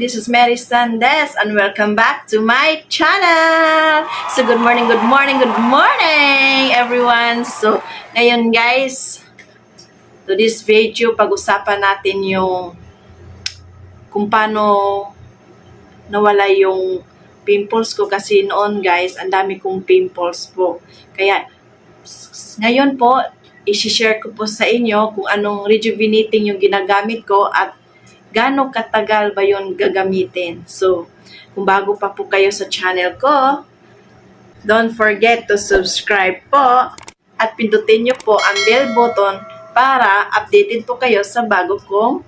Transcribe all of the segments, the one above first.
This is Mary Sandes and welcome back to my channel. So good morning everyone. So ngayon guys, to this video pag-usapan natin yung kung paano nawala yung pimples ko kasi noon guys, ang dami kong pimples po. Kaya ngayon po, i-share ko po sa inyo kung anong rejuvenating yung ginagamit ko at gaano katagal ba yun gagamitin. So, kung bago pa po kayo sa channel ko, don't forget to subscribe po at pindutin nyo po ang bell button para updated po kayo sa bago kong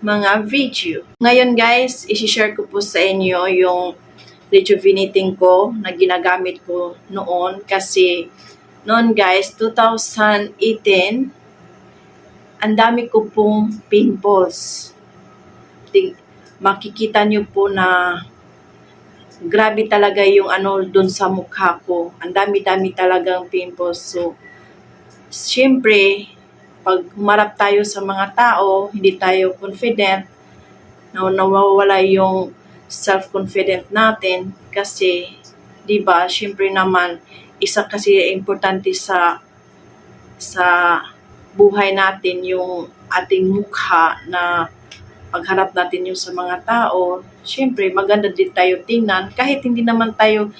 mga video. Ngayon guys, i-share ko po sa inyo yung rejuvenating ko na ginagamit ko noon kasi noon guys, 2018, ang dami ko pong pimples. Makikita nyo po na grabe talaga yung ano dun sa mukha ko. Ang dami-dami talagang pimples. So, syempre, pag humarap tayo sa mga tao, hindi tayo confident, nawawala yung self-confident natin kasi, di ba, syempre naman, isa kasi importante sa buhay natin yung ating mukha na pagharap natin yung sa mga tao. Siyempre, maganda din tayo tingnan kahit hindi naman tayo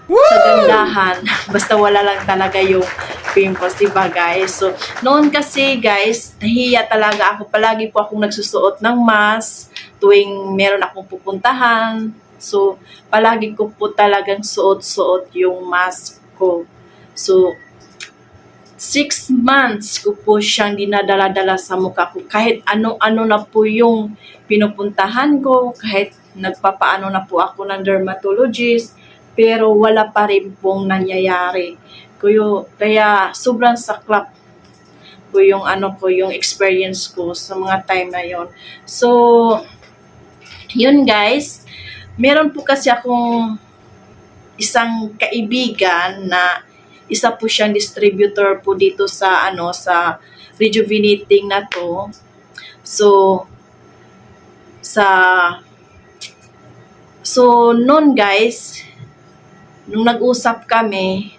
kagandahan. Basta wala lang talaga yung pimples, diba guys? So, noon kasi guys, nahiya talaga ako. Palagi po akong nagsusuot ng mask tuwing meron akong pupuntahan. So, palagi ko po talagang suot-suot yung mask ko. So, 6 months ko po siyang dinadala-dala sa mukha ko. Kahit ano-ano na po yung pinupuntahan ko, kahit nagpapaano na po ako ng dermatologist, pero wala pa rin pong nangyayari. Kaya sobrang saklap ko yung yung experience ko sa mga time na yon. So, yun guys, meron po kasi akong isang kaibigan na isa po siyang distributor po dito sa sa rejuvenating na to. So noon guys, nung nag-usap kami,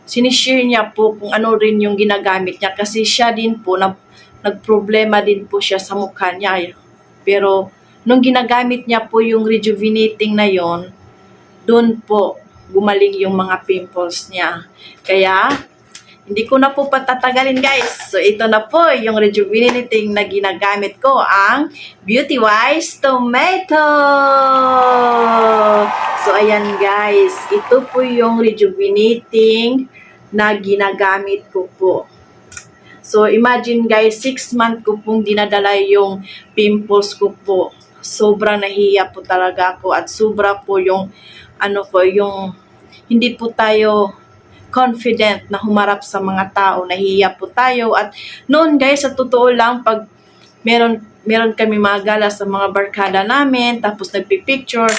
sinishare niya po kung ano rin yung ginagamit niya kasi siya din po nagproblema din po siya sa mukha niya. Pero nung ginagamit niya po yung rejuvenating na yon, doon po gumaling yung mga pimples niya. Kaya, hindi ko na po patatagalin guys. So, ito na po yung rejuvenating na ginagamit ko, ang Beauty Wise Tomato. So, ayan guys. Ito po yung rejuvenating na ginagamit ko po. So, imagine guys, 6 months ko pong dinadala yung pimples ko po. Sobrang nahiya po talaga ako at sobra po yung yung hindi po tayo confident na humarap sa mga tao, nahihiya po tayo. At noon guys, sa totoo lang, pag meron kami mga gala sa mga barkada namin, tapos nagpipicture,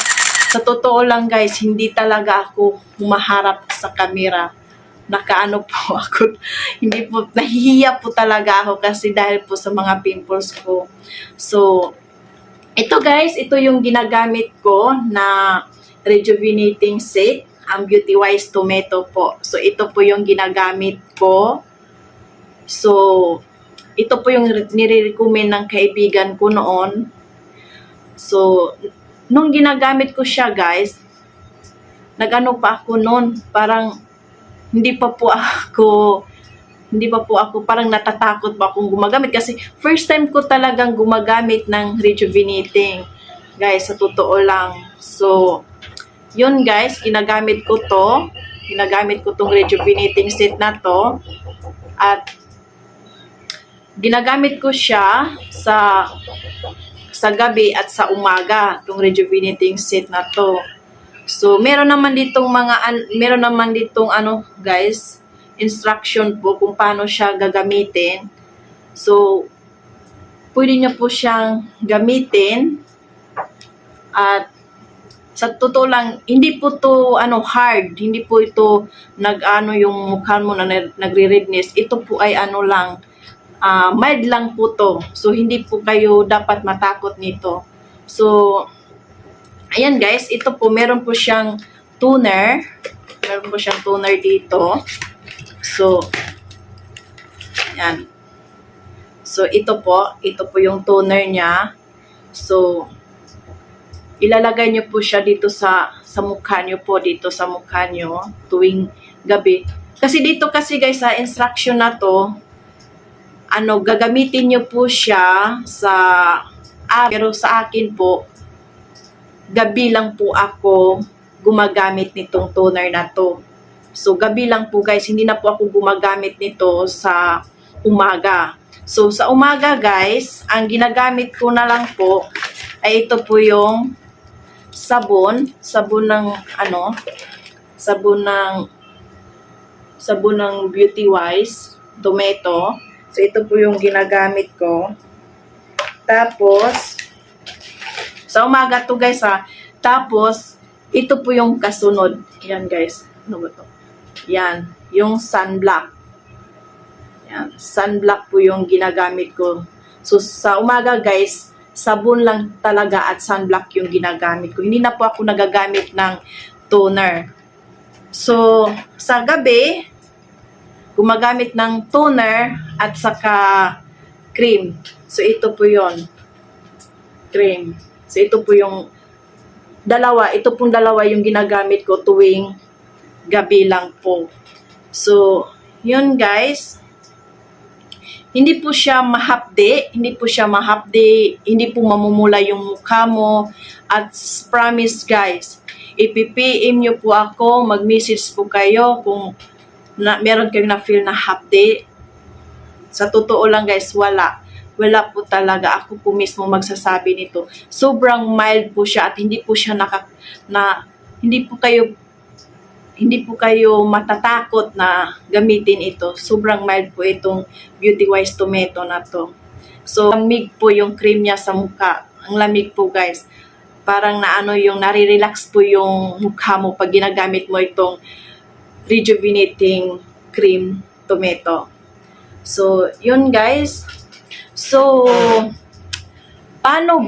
sa totoo lang guys, hindi talaga ako humaharap sa camera. Nakaano po ako, hindi po, nahihiya po talaga ako kasi dahil po sa mga pimples ko. So, ito guys, ito yung ginagamit ko na rejuvenating set, ang Beauty Wise Tomato po. So, ito po yung ginagamit ko. So, ito po yung nire-recommend ng kaibigan ko noon. So, nung ginagamit ko siya, guys, nagano pa ako noon, parang hindi pa po ako parang natatakot pa akong gumagamit kasi first time ko talagang gumagamit ng rejuvenating. Guys, sa totoo lang. So, yun guys, ginagamit ko tong rejuvenating set na to at ginagamit ko siya sa gabi at sa umaga, tong rejuvenating set na to. So meron naman ditong guys, instruction po kung paano siya gagamitin. So pwede niyo po siyang gamitin at sa totoo lang, hindi po to hard, hindi po ito yung mukha mo na nagre-redness. Ito po ay mild lang po to. So hindi po kayo dapat matakot nito. So, ayan guys, ito po, meron po siyang toner. Meron po siyang toner dito. So, ayan. So, ito po yung toner niya. So, ilalagay niyo po siya dito sa mukha niyo po, dito sa mukha niyo tuwing gabi. Kasi dito kasi guys, sa instruction na to, gagamitin niyo po siya sa pero sa akin po, gabi lang po ako gumagamit nitong toner na to. So, gabi lang po guys, hindi na po ako gumagamit nito sa umaga. So, sa umaga guys, ang ginagamit ko na lang po ay ito po yung sabon ng Beauty Wise Tomato. So, ito po yung ginagamit ko. Tapos, sa umaga to guys ha. Tapos, ito po yung kasunod. Yan guys. Ano ba to? Yan. Yung sunblock. Yan. Sunblock po yung ginagamit ko. So, sa umaga guys, sabon lang talaga at sunblock yung ginagamit ko. Hindi na po ako nagagamit ng toner. So, sa gabi, gumagamit ng toner at saka cream. So, ito po yon, cream. So, ito po yung ito pong dalawa yung ginagamit ko tuwing gabi lang po. So, yun guys. Hindi po siya mahapde, hindi po mamumula yung mukha mo. At promise guys, ipipm nyo po ako, mag-message po kayo kung meron kayong na-feel na hapde. Sa totoo lang guys, wala po talaga. Ako po mismo magsasabi nito. Sobrang mild po siya at hindi po siya hindi po kayo matatakot na gamitin ito. Sobrang mild po itong Beauty Wise Tomato na to. So, lamig po yung cream niya sa mukha. Ang lamig po guys. Parang yung nare-relax po yung mukha mo pag ginagamit mo itong rejuvenating cream tomato. So, yun guys. So, gaano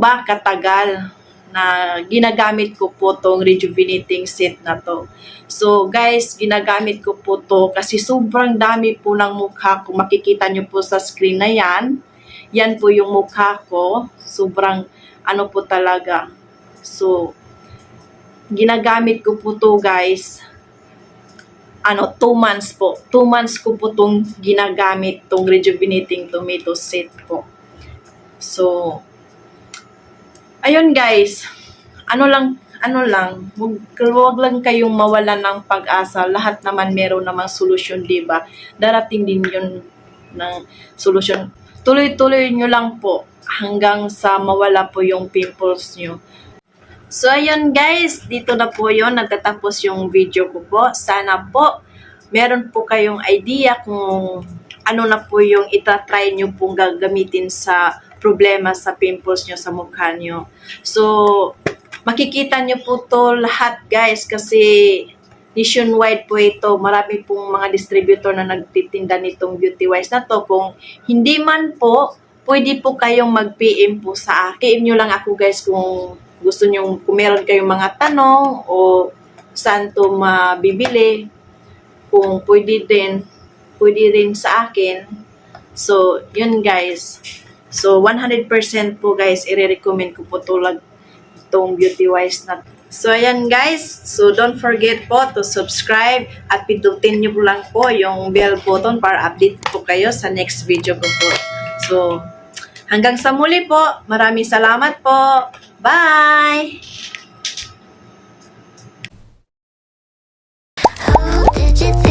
ba katagal na ginagamit ko po tong rejuvenating set na to? So guys, ginagamit ko po to kasi sobrang dami po ng mukha ko. Makikita nyo po sa screen na yan. Yan po yung mukha ko. Sobrang po talaga. So, ginagamit ko po to guys. 2 months po. 2 months ko po tong ginagamit, tong rejuvenating tomato set po. So, ayun guys, wag lang kayong mawalan ng pag-asa. Lahat naman meron namang solusyon, diba? Darating din yun ng solusyon. Tuloy-tuloy nyo lang po hanggang sa mawala po yung pimples nyo. So, ayun guys, dito na po yun. Nagtatapos yung video ko po. Sana po, meron po kayong idea kung ano na po yung itatry nyo pong gagamitin sa problema sa pimples nyo sa mukha nyo. So, makikita nyo po to lahat guys kasi nationwide po ito. Marami pong mga distributor na nagtitinda nitong Beauty Wise na to. Kung hindi man po, pwede po kayong mag-PM po sa akin. PM nyo lang ako guys kung gusto nyo, kung meron kayong mga tanong o saan to mabibili. Kung pwede rin sa akin. So, yun guys. So, 100% po guys, i-recommend ko po itong Beauty Wise na. So, ayan guys. So, don't forget po to subscribe at pindutin nyo po lang po yung bell button para update po kayo sa next video ko po. So, hanggang sa muli po. Maraming salamat po. Bye! How did you think